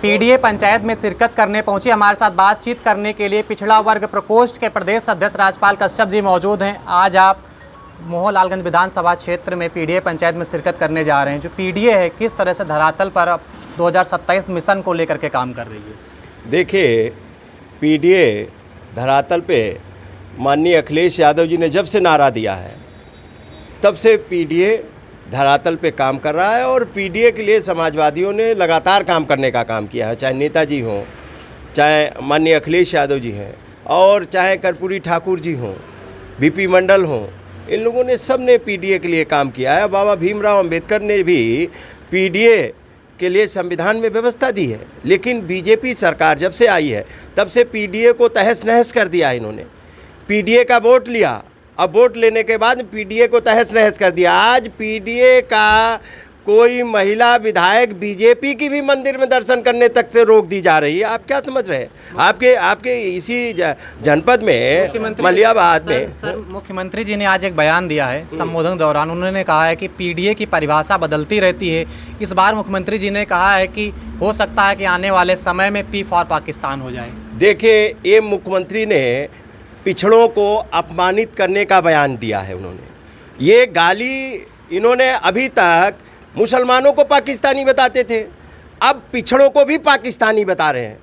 PDA panchayat में शिरकत करने पहुंची। हमारे साथ बातचीत करने के लिए पिछड़ा वर्ग प्रकोष्ठ के प्रदेश अध्यक्ष राजपाल कश्यप जी मौजूद हैं। आज आप मोहनलालगंज विधानसभा क्षेत्र में पीडीए पंचायत में शिरकत करने जा रहे हैं। जो पीडीए है किस तरह से धरातल पर अब 2027 मिशन को लेकर के काम कर रही है? देखिए, पीडीए धरातल पे माननीय अखिलेश यादव जी ने जब से नारा दिया है तब से पीडीए धरातल पे काम कर रहा है और पीडीए के लिए समाजवादियों ने लगातार काम करने का काम किया है। चाहे नेताजी हों, चाहे माननीय अखिलेश यादव जी हैं और चाहे कर्पूरी ठाकुर जी हों, बीपी मंडल हों, इन लोगों ने सब ने पीडीए के लिए काम किया है। बाबा भीमराव अंबेडकर ने भी पीडीए के लिए संविधान में व्यवस्था दी है, लेकिन बीजेपी सरकार जब से आई है तब से पीडीए को तहस नहस कर दिया। इन्होंने पीडीए का वोट लिया, अब वोट लेने के बाद पीडीए को तहस नहस कर दिया। आज पीडीए का कोई महिला विधायक बीजेपी की भी मंदिर में दर्शन करने तक से रोक दी जा रही है। आप क्या समझ रहे हैं? आपके इसी जनपद में मलियाबाद में सर मुख्यमंत्री जी ने आज एक बयान दिया है संबोधन दौरान। उन्होंने कहा है कि पीडीए की परिभाषा बदलती रहती है। इस बार मुख्यमंत्री जी ने कहा है कि हो सकता है कि आने वाले समय में पी फॉर पाकिस्तान हो जाए। देखिए, ये मुख्यमंत्री ने पिछड़ों को अपमानित करने का बयान दिया है। उन्होंने ये गाली, इन्होंने अभी तक मुसलमानों को पाकिस्तानी बताते थे, अब पिछड़ों को भी पाकिस्तानी बता रहे हैं।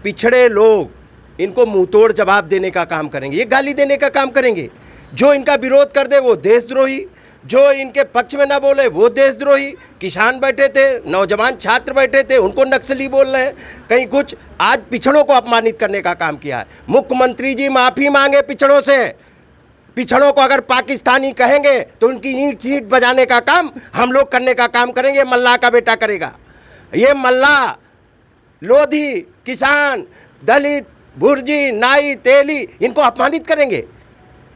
पिछड़े लोग इनको मुंहतोड़ जवाब देने का काम करेंगे, ये गाली देने का काम करेंगे। जो इनका विरोध कर दे वो देशद्रोही, जो इनके पक्ष में ना बोले वो देशद्रोही। किसान बैठे थे, नौजवान छात्र बैठे थे, उनको नक्सली बोल रहे हैं, कहीं कुछ। आज पिछड़ों को अपमानित करने का काम किया है। मुख्यमंत्री जी माफ़ी मांगे पिछड़ों से। पिछड़ों को अगर पाकिस्तानी कहेंगे तो उनकी ईंट चींट बजाने का काम हम लोग करने का काम करेंगे। मल्लाह का बेटा करेगा। ये मल्लाह, लोधी, किसान, दलित, भुर्जी, नाई, तेली, इनको अपमानित करेंगे।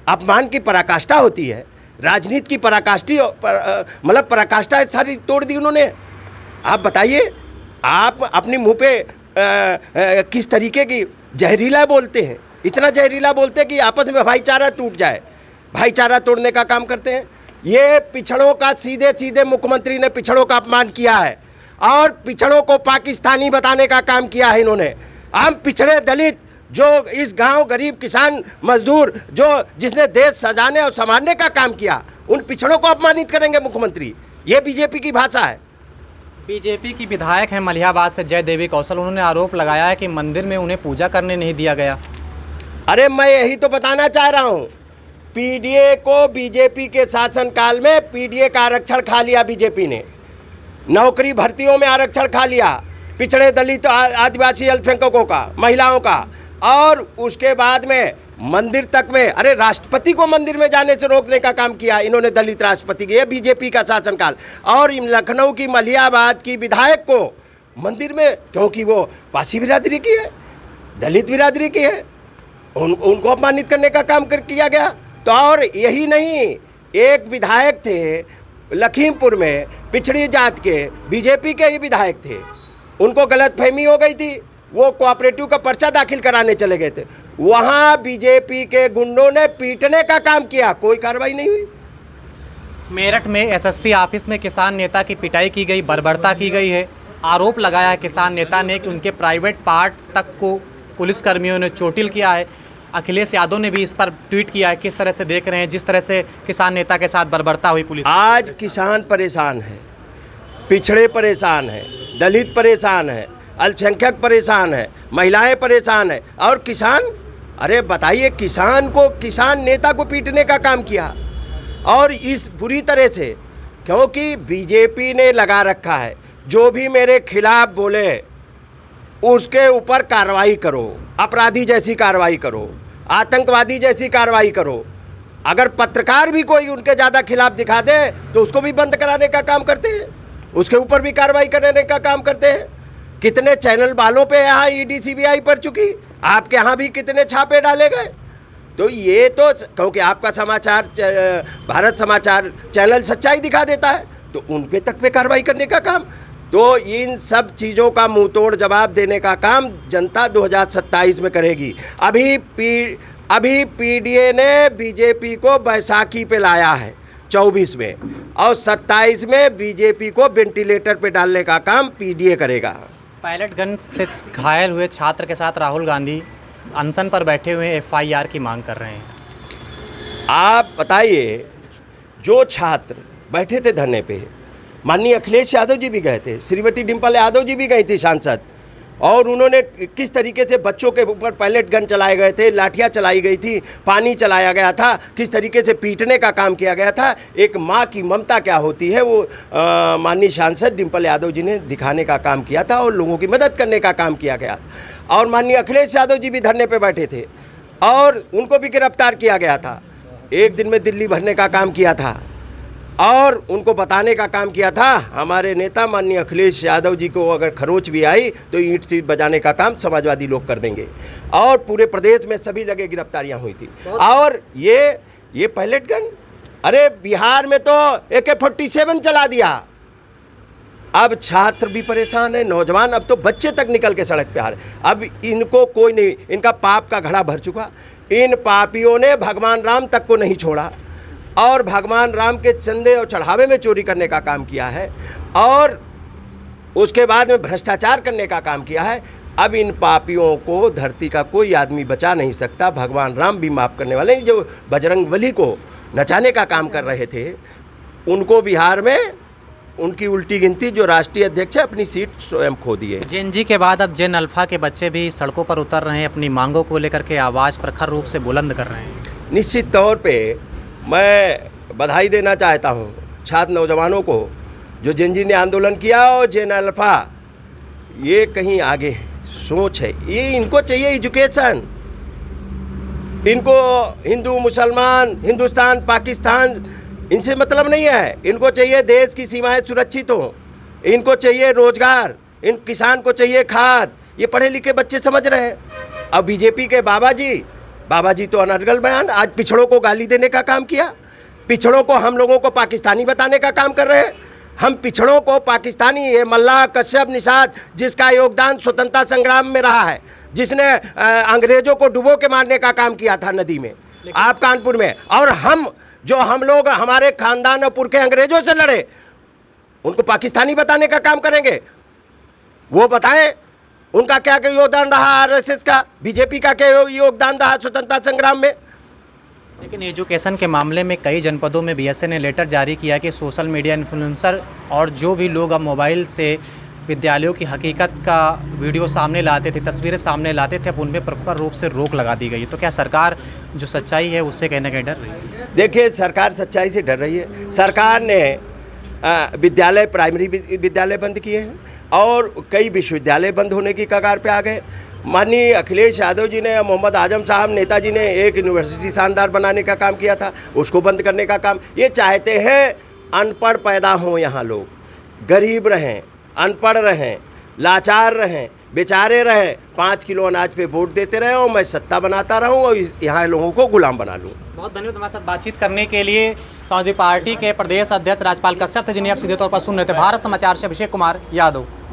अपमान की पराकाष्ठा होती है, राजनीति की मतलब पराकाष्ठा सारी तोड़ दी उन्होंने। आप बताइए, आप अपने मुंह पे किस तरीके की जहरीला बोलते हैं, इतना जहरीला बोलते हैं कि आपस में भाईचारा टूट जाए। भाईचारा तोड़ने का काम करते हैं। ये पिछड़ों का सीधे सीधे मुख्यमंत्री ने पिछड़ों का अपमान किया है और पिछड़ों को पाकिस्तानी बताने का काम किया है इन्होंने। हम पिछड़े दलित, जो इस गांव गरीब किसान मजदूर, जो जिसने देश सजाने और संभालने का काम किया, उन पिछड़ों को अपमानित करेंगे मुख्यमंत्री। ये बीजेपी की भाषा है। बीजेपी की विधायक हैं मलियाबाद से जय देवी कौशल, उन्होंने आरोप लगाया है कि मंदिर में उन्हें पूजा करने नहीं दिया गया। अरे मैं यही तो बताना चाह रहा हूँ, पीडीए को बीजेपी के शासनकाल में पीडीए का आरक्षण खा लिया बीजेपी ने। नौकरी भर्तियों में आरक्षण खा लिया, पिछड़े दलित आदिवासी अल्पसंख्यकों का, महिलाओं का, और उसके बाद में मंदिर तक में, अरे राष्ट्रपति को मंदिर में जाने से रोकने का काम किया इन्होंने, दलित राष्ट्रपति के। ये बीजेपी का शासनकाल। और लखनऊ की मलियाबाद की विधायक को मंदिर में, क्योंकि वो पासी बिरादरी की है, दलित बिरादरी की है, उनको अपमानित करने का काम किया गया। तो और यही नहीं, एक विधायक थे लखीमपुर में, पिछड़ी जात के, बीजेपी के ही विधायक थे, उनको गलतफहमी हो गई थी, वो कोऑपरेटिव का पर्चा दाखिल कराने चले गए थे, वहाँ बीजेपी के गुंडों ने पीटने का काम किया, कोई कार्रवाई नहीं हुई। मेरठ में एसएसपी ऑफिस में किसान नेता की पिटाई की गई, बर्बरता की गई है। आरोप लगाया है किसान नेता ने कि उनके प्राइवेट पार्ट तक को पुलिसकर्मियों ने चोटिल किया है। अखिलेश यादव ने भी इस पर ट्वीट किया है। किस तरह से देख रहे हैं जिस तरह से किसान नेता के साथ बर्बरता हुई पुलिस? आज किसान परेशान है, पिछड़े परेशान है, दलित परेशान है, अल्पसंख्यक परेशान है, महिलाएं परेशान है, और किसान, अरे बताइए, किसान को, किसान नेता को पीटने का काम किया। और इस बुरी तरह से, क्योंकि बीजेपी ने लगा रखा है, जो भी मेरे खिलाफ बोले उसके ऊपर कार्रवाई करो, अपराधी जैसी कार्रवाई करो, आतंकवादी जैसी कार्रवाई करो। अगर पत्रकार भी कोई उनके ज़्यादा खिलाफ दिखा दे तो उसको भी बंद कराने का काम करते हैं, उसके ऊपर भी कार्रवाई करने का काम करते हैं। कितने चैनल वालों पे यहाँ ईडी सीबीआई पड़ चुकी, आपके यहाँ भी कितने छापे डाले गए। तो ये तो, क्योंकि आपका समाचार, भारत समाचार चैनल सच्चाई दिखा देता है, तो उन पे तक पे कार्रवाई करने का काम। तो इन सब चीज़ों का मुंहतोड़ जवाब देने का काम जनता 2027 में करेगी। अभी पीडीए ने बीजेपी को बैसाखी पे लाया है 24 में, और 27 में बीजेपी को वेंटिलेटर पे डालने का काम पीडीए करेगा। पायलट गन से घायल हुए छात्र के साथ राहुल गांधी अनशन पर बैठे हुए FIR की मांग कर रहे हैं। आप बताइए, जो छात्र बैठे थे धरने पे, माननीय अखिलेश यादव जी भी गए थे, श्रीमती डिम्पल यादव जी भी गई थी सांसद, और उन्होंने किस तरीके से बच्चों के ऊपर पायलट गन चलाए गए थे, लाठियाँ चलाई गई थी, पानी चलाया गया था, किस तरीके से पीटने का काम किया गया था। एक माँ की ममता क्या होती है वो माननीय सांसद डिम्पल यादव जी ने दिखाने का काम किया था और लोगों की मदद करने का काम किया गया। और माननीय अखिलेश यादव जी भी धरने पे बैठे थे और उनको भी गिरफ्तार किया गया था। एक दिन में दिल्ली भरने का काम किया था और उनको बताने का काम किया था हमारे नेता माननीय अखिलेश यादव जी को अगर खरोच भी आई तो ईंट सी बजाने का काम समाजवादी लोग कर देंगे। और पूरे प्रदेश में सभी जगह गिरफ्तारियां हुई थी। और ये पायलट गन, अरे बिहार में तो AK-47 चला दिया। अब छात्र भी परेशान है, नौजवान, अब तो बच्चे तक निकल के सड़क पे आ रहे। अब इनको कोई नहीं, इनका पाप का घड़ा भर चुका। इन पापियों ने भगवान राम तक को नहीं छोड़ा और भगवान राम के चंदे और चढ़ावे में चोरी करने का काम किया है और उसके बाद में भ्रष्टाचार करने का काम किया है। अब इन पापियों को धरती का कोई आदमी बचा नहीं सकता। भगवान राम भी माफ़ करने वाले। जो बजरंगबली को नचाने का काम कर रहे थे, उनको बिहार में उनकी उल्टी गिनती जो राष्ट्रीय अध्यक्ष है अपनी सीट स्वयं खो दिए। JNG के बाद अब जेन अल्फा के बच्चे भी सड़कों पर उतर रहे हैं, अपनी मांगों को लेकर के आवाज़ प्रखर रूप से बुलंद कर रहे हैं। निश्चित तौर पे मैं बधाई देना चाहता हूँ छात्र नौजवानों को जो JNG ने आंदोलन किया और जेन अल्फा ये कहीं आगे सोच है। ये इनको चाहिए एजुकेशन। इनको हिंदू मुसलमान, हिंदुस्तान पाकिस्तान इनसे मतलब नहीं है। इनको चाहिए देश की सीमाएं सुरक्षित हों, इनको चाहिए रोजगार, इन किसान को चाहिए खाद। ये पढ़े लिखे बच्चे समझ रहे हैं। अब बीजेपी के बाबा जी तो अनर्गल बयान, आज पिछड़ों को गाली देने का काम किया। पिछड़ों को हम लोगों को पाकिस्तानी बताने का काम कर रहे हैं। हम पिछड़ों को पाकिस्तानी, ये मल्लाह, कश्यप, निषाद, जिसका योगदान स्वतंत्रता संग्राम में रहा है, जिसने अंग्रेजों को डुबो के मारने का काम किया था नदी में, आप कानपुर में, और हम लोग हमारे खानदान और पुरखे अंग्रेजों से लड़े, उनको पाकिस्तानी बताने का काम करेंगे। वो बताएं उनका क्या योगदान रहा, RSS का, बीजेपी का क्या योगदान रहा स्वतंत्रता संग्राम में। लेकिन एजुकेशन के मामले में कई जनपदों में BSA ने लेटर जारी किया कि सोशल मीडिया इन्फ्लुएंसर और जो भी लोग अब मोबाइल से विद्यालयों की हकीकत का वीडियो सामने लाते थे, तस्वीरें सामने लाते थे, अब उनमें प्रखर रूप से रोक लगा दी गई। तो क्या सरकार जो सच्चाई है उससे कहीं ना कहीं डर रही है? देखिए, सरकार सच्चाई से डर रही है। सरकार ने विद्यालय, प्राइमरी विद्यालय बंद किए हैं और कई विश्वविद्यालय बंद होने की कगार पे आ गए। माननीय अखिलेश यादव जी ने, मोहम्मद आजम साहब नेताजी ने एक यूनिवर्सिटी शानदार बनाने का काम किया था, उसको बंद करने का काम। ये चाहते हैं अनपढ़ पैदा हों, यहाँ लोग गरीब रहें, अनपढ़ रहें, लाचार रहें, बेचारे रहें, 5 किलो अनाज पे वोट देते रहे और मैं सत्ता बनाता रहूं और यहाँ लोगों को गुलाम बना लूँ। बहुत धन्यवाद हमारे साथ बातचीत करने के लिए। समाजवादी पार्टी के प्रदेश अध्यक्ष राजपाल कश्यप थे, जिन्हें आप सीधे तौर पर सुन रहे थे। भारत समाचार से अभिषेक कुमार यादव।